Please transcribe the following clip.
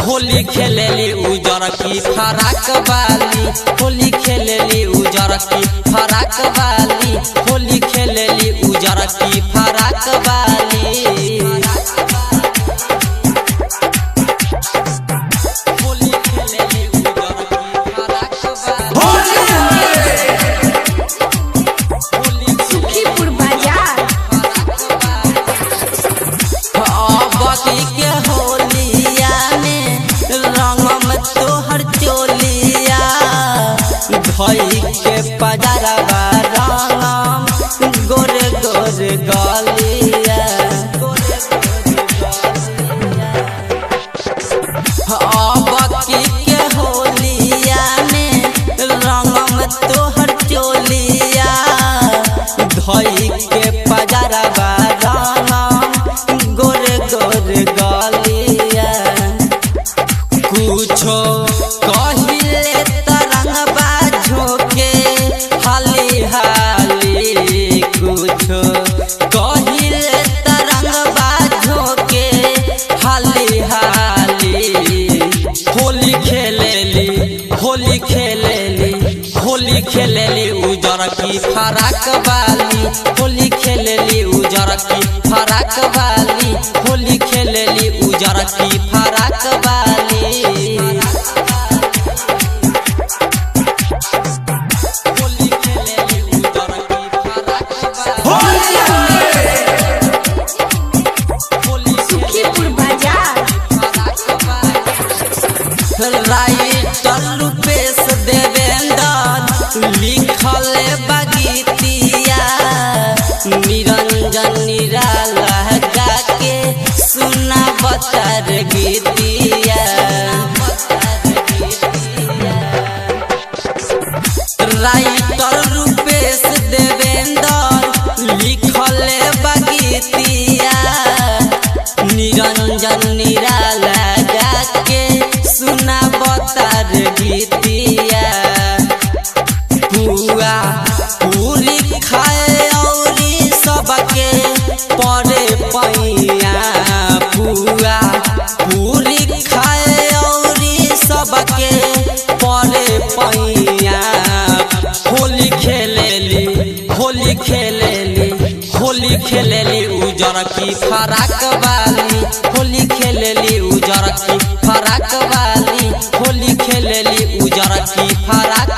होली खेलेली उजर की फराक वाली, होली खेलेली उजर की फराक वाली, होली खेलेली उजर की फराक वाली। होली खेलेली उजर की फराक वाली, सुखीपुर बाजार बाकी के होलिया में रंगम तोहर चोलिया धई के पजरवा रंगम गोरे गोरे गलिया। बाकी के होलिया में रंगम तोहर चोलिया धई के पजरवा रंगम गोरे गोरे गलिया। कुछो कहिले तरंगबा झोंके हाली हाली, कुछो कहिले तरंगबा झोंके हाली हाली। होली खेलेली होली खेलेली होली खेलेली उजर की फराक वाली, होली खेलेली उजर की फराक वाली, होली खेलेली उजर की फराक वाली। होली खेलेली उजर की फराक वाली, सुखीपुर बाजार राइटर रूपेश देवेंद्र लिखल बगीतिया, निरंजन निराला गा के सुना बतर गीतिया। राइटर रूपेश देवेंद्र लिखल बगीतिया, निरंजन निराला गा के सुना बतर गीतिया। पुआ पूरी खाए औरी सबके परे पैया, पुआ पूरी खाए औरी सबके परे पैया। होली खेलेली होली खेलेली होली खेलेली उजर की फराक वाली, होली खेलेली उजर की फराक वाली, होली खेलेली उजर की फराक